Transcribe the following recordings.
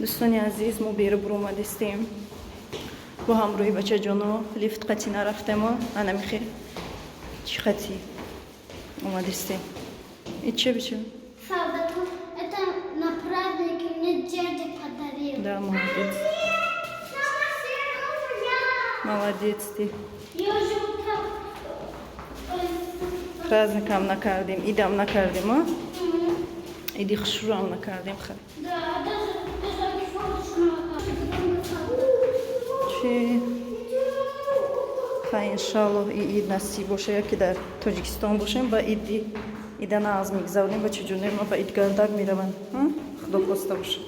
دوستان عزیز ما بیرون اومدیم با همراهی بچه جانو لیفت قطی نرفتیم ما انا میخیر چی قطی اومدیم این چه بچه؟ Солдату это на празднике мне дядя подарил. Да, молодец. Молодец ты. Я живу там. Праздником накардим, идам накардим, а? Иди хшурам накардим, ха. Да, даже фоточку Чи? Ха, иншаллах, ид насиб боше, яки дар Тоҷикистон бошем, ба иди идан аз мегзаронем, ба чуҷунем, ба идгардак мираванд. Худо хоста боше.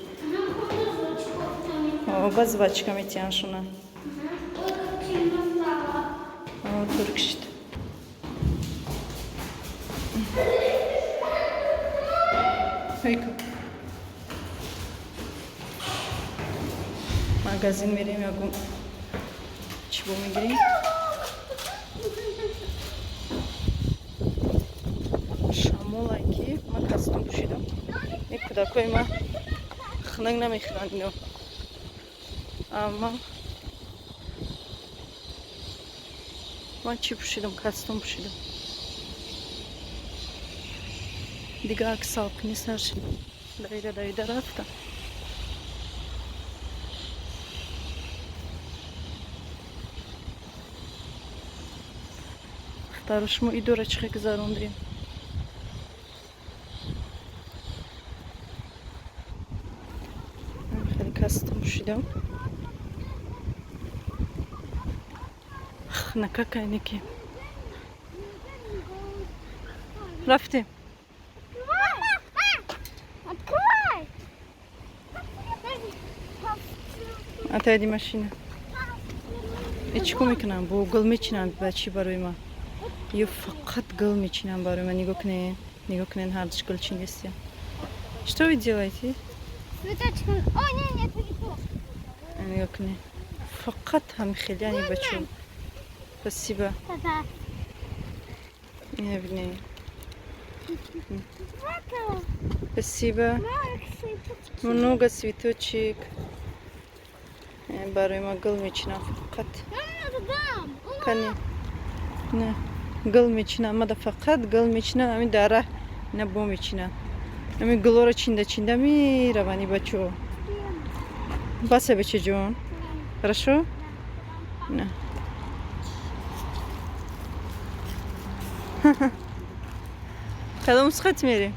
Ба звачка метияншуна. Туркшит. Хайка. Магазин мерем ягум. Чего мегирем? Шамолайки ма кастом пушидам. Ин кӯдакои ма хунак намехӯранд ино. Аммо ман чӣ пушидам? Кастом пушидам. Дига акс алкни сарши. Давида рафтам. Второш мо идорачқа гузарондем. Хеле кастом пушидам. На какайники. Рафтем. Открывай! Отойди машина. Ичко мекунам, бо гул мечинам бачи барои ма. Ё фақат гул мечинам барои ма. Нигоҳ кунен ҳардуш гулчингест. Что вы делаете? Цветочком. О, нет, перепутал. Нигоҳ кунен. Фақат ҳами хеле ани бачо. Спасибо. Да-да. Не вини. Спасибо. Много цветочек. Барои ма гул мечинам фақат. Кани. Не. Гул мечинам. Мада фақат гул мечинам. Ами дара набо мечинам. Ами гулора чинда миравани бачо. Баса бече ҷон. Хорошо? Не. Кадом схат мерим?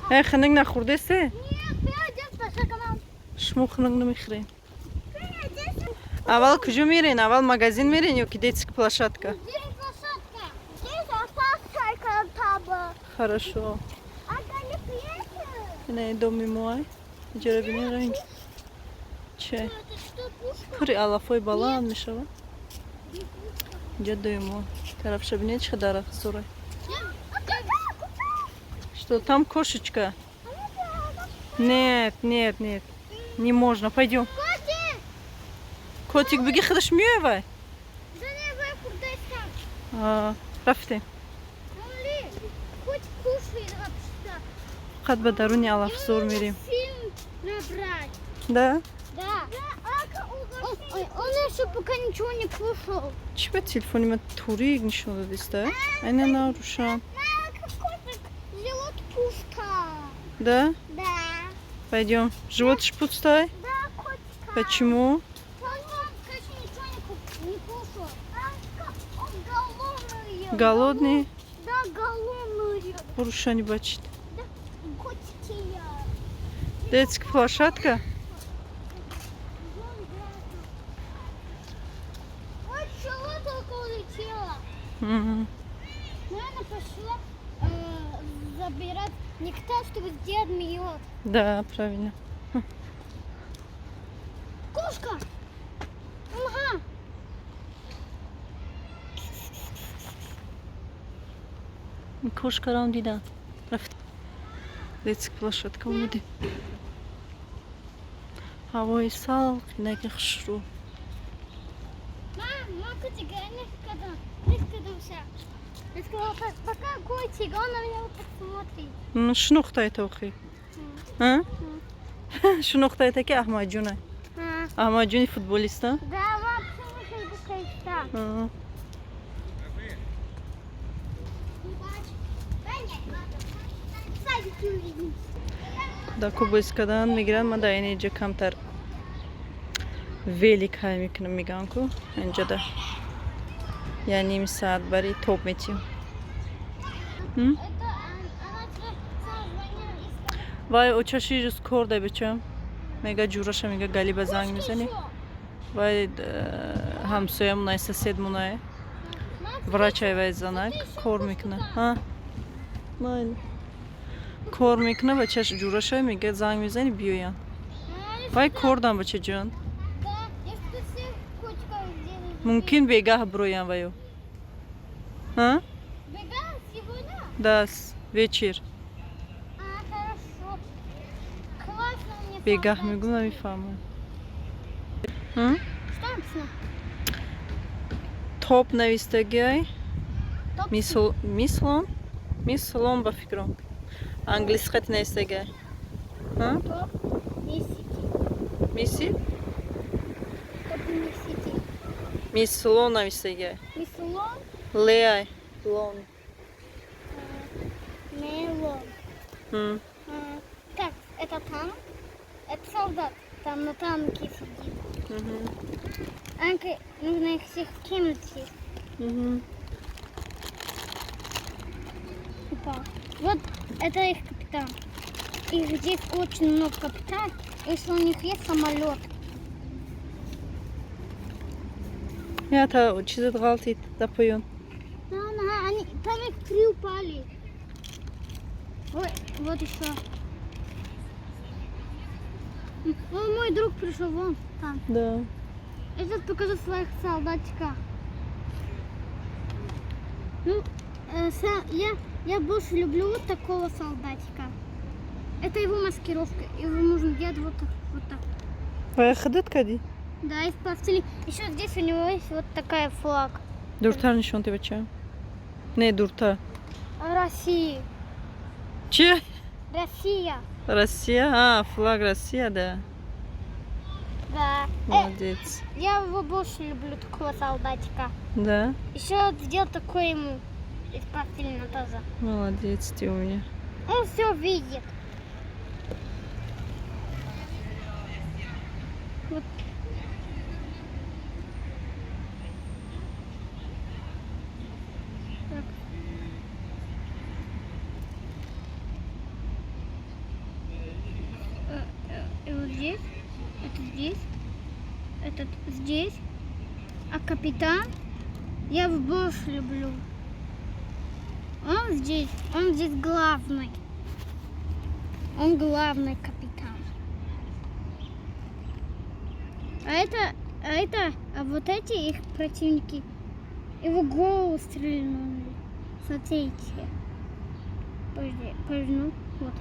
Ханак нахурдесе? Нет, пойдем по шагам. Шумо ханак намехӯрем. Аввал куҷо мерен? Аввал магазин мерен ё ки детская площадка? Здесь лошадка. Здесь лошадка таба. Хорошо. А не приехали? Не доми мой. Иҷора бини ранг. Че? Это что, пушка? Пури алафои баланд мешавад. Иҷо доимо. Тарафша бини чӣ дарахт зора. Что там кошечка? Нет. Не можно. Пойдем. Котик! Котик, беги, ходишь мёвай. Да не, вы куда-то. Рафте. Котик кушает вообще. Қад ба даруни алафзор мерем. Фильм набрать. Да? Да. Ой, он еще пока ничего не кушал. Чӣ ба телефони ман турик нишон дадиста? Айна нарушан. Котик, живот пусто. Да? Да. Пойдем. Животиш пустой? Да, котика. Почему? Он, конечно, ничего не кушал. Он голодный. Голодный? Да, голодный. Порушани бачит. Да, котики я. Детская площадка? Ой, пчела только улетела. Мгм. Наверное, пошла забирать нектар, чтобы сделать мед. Да, правильно. Кошка! Ага. Кошка раунд дида. Рафт. Детская площадка умеди. Ҳавои салқ, инаки хушрӯ. Мам, котик, не кадамся. Я сказала, пока котик, он на меня вот так смотрит. Шуну Xitoyda o'qiy. Ha? Shuni Xitoyda aka Ahmadjuna. Ahmadjuni futbolist, ha? Да, вообще выше до кайста. Ha. Садики увидим. Da Kubayskadan migran ma da اینجا کمتر ویلی کار میکنم میگم کو اینجا ده یعنی نیم ساعت برای توپ میتیم Это она тебе сам звонила и وای اوچاشی روز کرده بچم میگه جوراشا میگه گلی به زنگ میزنی وای همسایه منای سسید منای врачай وای زنک کار میکنه ها نه کار میکنه و چش جوراشا میگه زنگ میزنی بیاین وای کردم بچه جان Да, я что всех котиков сделаю. ممکن بگاه برویم وایو ها Бега сегодня? دست вечер А, хорошо. Классно мне. بگاه солдатики. میگم نمیفهمم ها Что написано? توپ نویسته Топ. میسلون با فکرم انگلیس خط نویسته ها Топ. Мессити. میسی Топ Мессити. میسلون نویسته Мислон. لیای لون Мелон. هم. Так, это танк. Это солдат. Там на танке сидит. مهم. Анка, нужно их всех кинуть всех. مهم. Упал. Вот это их капитан. Их здесь очень много капитан. Если у них есть самолет. یا تا چیزت غلطی دپویون Ага, они, там их 3 упали. Вот еще. О, мой друг пришел вон там. да Я сейчас покажу своих солдатиков. Ну, я больше люблю вот такого солдатика. Это его маскировка. Его можно делать вот так. Вот так. وای خدت کدی Да, из пластилина. Еще здесь у него есть вот такая флаг. دورتر نشون تی بچه نه دورتر России. چیه Россия. Россия а флаг Россия да Да. молодец Я его больше люблю, такого солдатика. да Еще сделал такой ему из пластилина тоже. молодец ты у меня Он все видит. Вот. Так. И вот здесь, это здесь, этот здесь, а капитан я его больше люблю. Он здесь главный. Он главный капитан. А вот эти их противники, его голову стрельнули. Смотрите. Подожди, ну, вот.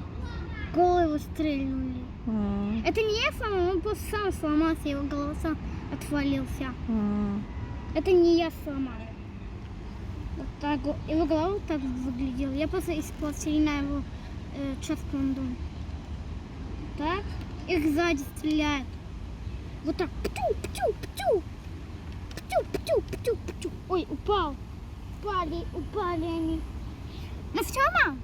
Голову стрельнули. М, Это не я сломал, он просто сам сломался, его голова сам отвалился. м. Это не я сломал. Вот так вот. Его голова вот так выглядела. Я просто из пластилина его часканду. Так. Их сзади стреляют. Вот так. Птю, птю, птю. Птю, птю, птю, птю. Ой, упал. Упали они. Ну все, мам?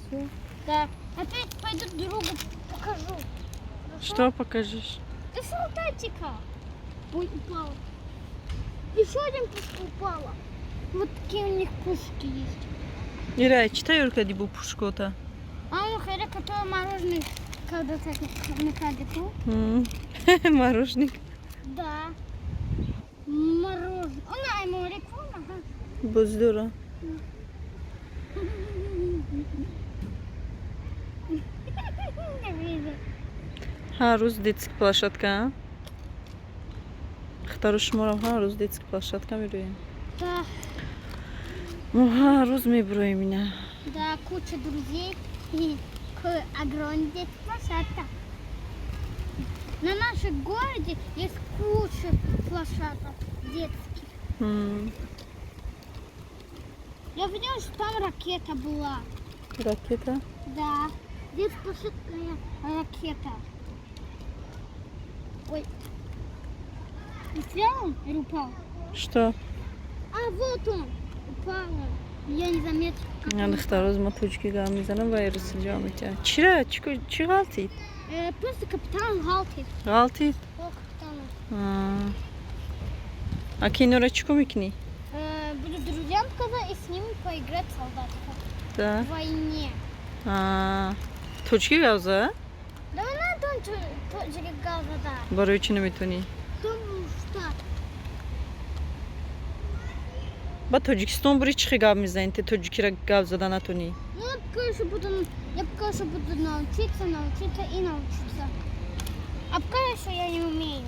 Всё. Да. Опять пойду другу покажу. Что покажешь Да солдатика. Ой, упал. Еще один пушка упала. Вот такие у них пушки есть. İray читай örkedi bu puşkota А он хотя который мороженое когда-то на кадику. мороженик Да. Мороженое. Он ему реклама. bu здорово Не видно. ҳар рӯз детский площадка хатаро шуморам ҳар рӯз детский площадка мероем Да. мо ҳар рӯз мебироем ина Да, куча друзей и огромная площадка. На нашем городе есть куча площадок детских. М. Я видела, что там ракета была. Ракета? Да. Здесь пушистая ракета. Ой. Застрял он или упал? Что? А, вот он. Упал он. Я не заметила. как он Янıqda упал. rozma tochkiga mizanam va irsilcam ekan. Chira, chi g'altiydi? Просто капитан Галтик. G'altiydi. О, капитан. А кинора chikomikni? Буду друзьям сказать и с ним поиграть в солдатика. Да. В войне. Tochki gavza? Да она тоже гауза, да. Барои чи наметуни? Потому что Ба Тоҷикистон бури чи гап мезанӣ? Те тоҷикиро гап зада натуни? ну, я пока что буду научиться и научиться. А пока что я не умею.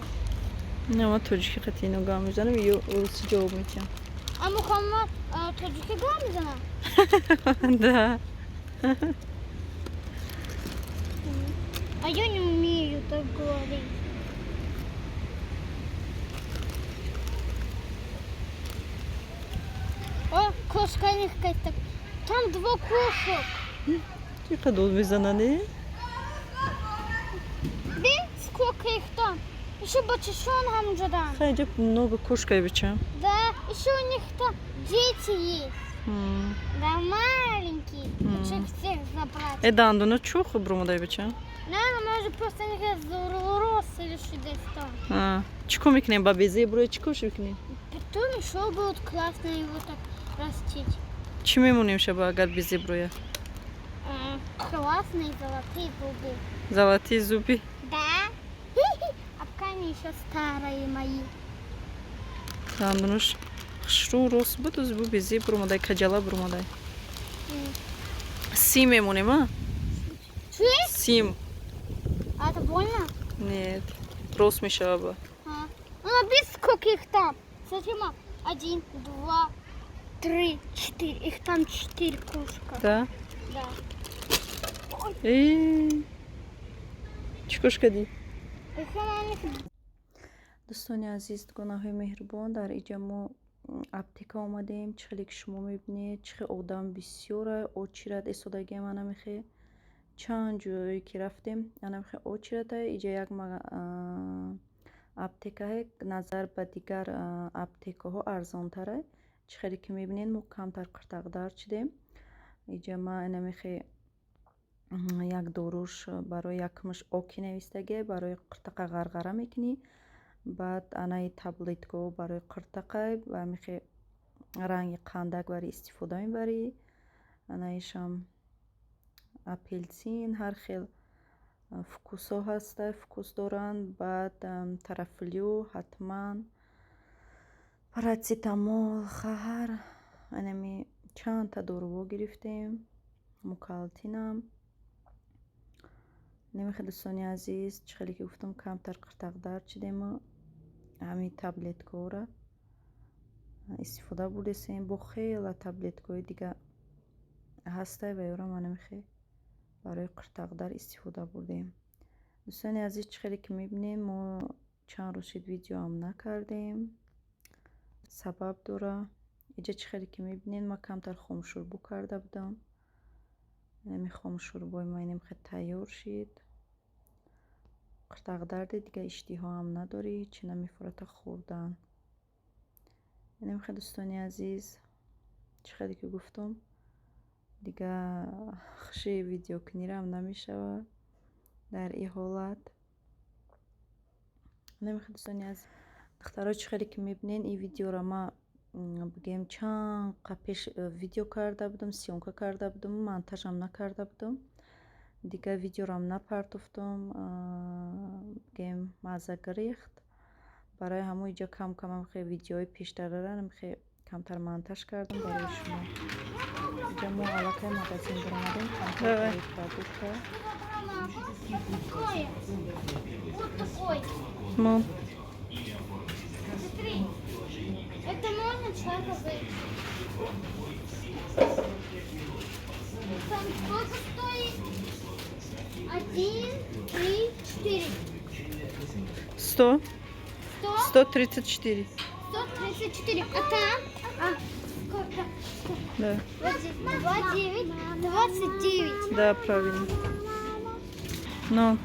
Не, ма тоҷики қати ино гап мезанам, ё руси ҷавоб медиҳам. А Мухаммад таджики гамзана? Да. А я не умею так говорить. О, кошка не какая-то. Там 2 кошек. Чи қадол мезанани? Видишь, сколько их там? Еще бачишон хамджадан. Хай ҷаб много кошкай бичам. Да, еще у них там дети есть. Да, маленькие. Хочу всех забрать. Дандуна чӯ брумадай бичам? Наверное, может просто не рос или что-то там. Чико мекунем ба безе бурои чӣ кош мекунем? Потом еще будет классно его так растить. Чӣ мемонем шаба агар безе буроя? Классные золотые зубы. Золотии зуби? Да. А пока они еще старые мои. Дандунаш хушрӯ рост буду зуби безе бурумадай каҷала бурумадай. Сим мемонем, а? Что? Сим. А это больно? Нет. Рост мешава. Ну, видишь, сколько их там? Смотри, мам. 1, 2, 3, 4. Их там 4 кошка. Да? Да. Чӣ кош кардӣ? Их она дӯстони азиз, гуноҳои меҳрубон, дар инҷа мо аптека омадем. Чӣ хеле ки шумо мебинед, чӣ хеле одам бисёра очирад эстодагиам анамихе. Чанд ҷое ки рафтем, анамихе очирада. Инҷа як аптекае назар ба дигар аптекаҳо арзонтара. Чӣ хеле ки мебинед, мо камтар қиртақдар чидем. Инҷа ма анамихе як доруш барои якмаш оки навистагӣ, барои қиртақа ғарғара мекунӣ. Баъд анаи таблеткаҳо барои қиртақай ва мехе ранги қандак бари истифода мебарӣ. Анаишам апелсин, ҳар хел вкусҳо ҳаста, вкус доранд. Баъд тарафлю, ҳатман, парацетамол, хаҳар, анами чандта доруво гирифтем, мукалтинам. Намехе дӯстони азиз, чӣ хеле ки гуфтам камтар қиртақдар чидему ҳамин таблеткаҳора истифода бурдесем. Бо хела таблеткаҳои дига ҳастай ва ёра ма намехе барои қиртақдар истифода бурдем. дӯстони азиз, чӣ хеле ки мебинем, мо чанд рӯз шуд видеоам накардем. Сабаб дора. инҷа чӣ хеле ки мебинем, ма камтар хомшурбо карда будам. нами хомшурбои ма намехе тайёр шид. қиртақдарде дига иштиҳоам надорӣ, чӣ намефурата хӯрдан. намехе дӯстони азиз, чӣ хеле ки гуфтам, дига хуши видеокунирам намешавад дар ин ҳолат. намехе дӯстони азиз, духтаро чӣ хеле ки мебинед, ин видеоро ма бигем чанд қапеш видео карда будам, сёнка карда будам, монтажам накарда будам. дига видеорам напартофтам, бигем маза гирехт. барои ҳамон инҷа кам камамхе видеои пештарара намхе камтар монтаж кардам барои шумо. инҷа мо аллакай магазин баромадем, камтар продукта. Вот такой. Мам, Смотри. Это можно чаковый. Там сколько стоит? 1, 3, 4. 100, 100? 134. 134. А там? Сколько? Да, 29, 29. да, правильно. Ну,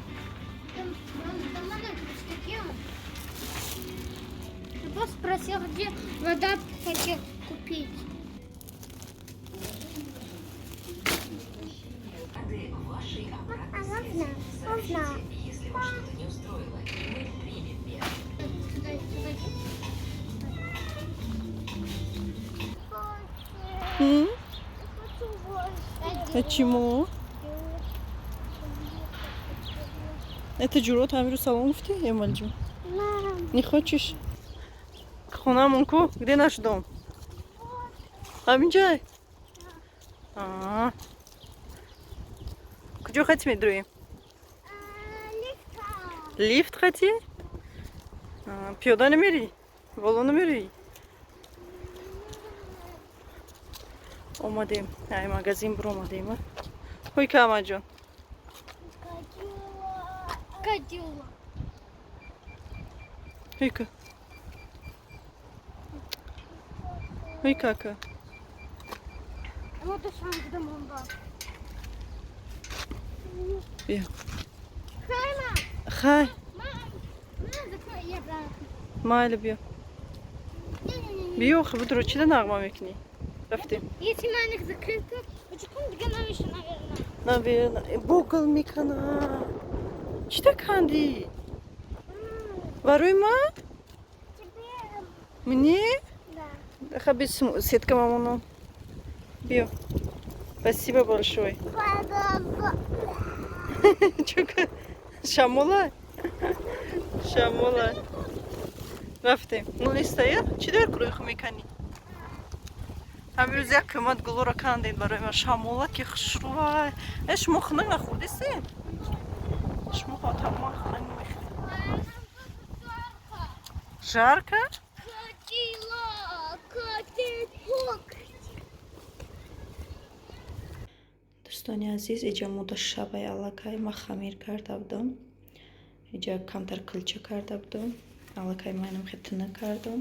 Я просто спросил, где вода хотел купить. Можно. м? Почему? Это جورو تعمیر салон گفتی امال جون не хочешь خونمون کو где наш дом همینجا آه کجا хотим می‌رویم лифт хотим پیاده نمیری بالا نمیری اومدیم ای магазин بر اومدیم هوی کاما جون Кадила. هوی هوی кака Вот и сам к дому был. بیا Хай, мам. خای Мам, закрой, я обратно. مایل بیا Не-не-не. بیا خب درو چی نغمه میکنی رفتیم Если мама их закрыта, почему ты еще, наверное? наверное бугл میکنه چی کندی برای ما Тебе... мне Да. خب без сетка мамону бьё спасибо большое чука шамола шамола рафтем ну листая чӣ дар кӯрӯх мекани ҳамирӯз як қимат гулора кандед барои ман шамола ки хушрӯвай шумо хунак нахӯрдистед шумо ҳотамон хунак намехӯред жарко Катила, катилок. дӯстони азиз иҷа мудда шабаи аллакай ман хамир карда будам иҷа камтар кулча карда будам аллакай майнам хетина кардам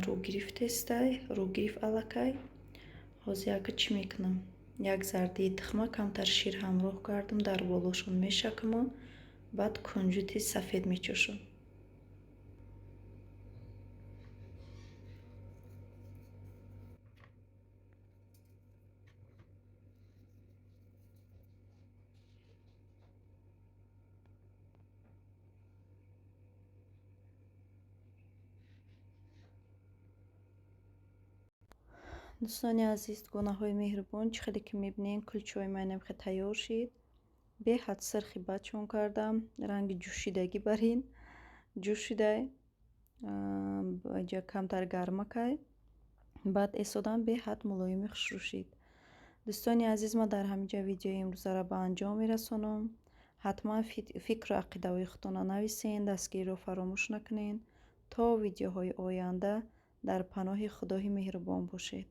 рӯ гирифтестай рӯ гирифт аллакай ҳозир яка чӣ мекунам як зардии тухма камтар шир ҳамроҳ кардам дар болошон мешакмам баъд кунҷути сафед мечӯшам дӯстони азиз гонаҳои меҳрубон чӣ хеле ки мебинем кулчаҳои майнам хе тайёр шид беҳад сирхи бачон кардам ранги ҷӯшидагӣ бар ин ҷӯшидай ҷа камтар гармакай баъд эсодам беҳад мулоими хушрӯшид дӯстони азиз ман дар ҳаминҷа видеои имрӯзаро ба анҷом мерасонам ҳатман фикру ақидаҳои худтонро нависен дастгириро фаромӯш накунед то видеоҳои оянда дар паноҳи худои меҳрубон бошед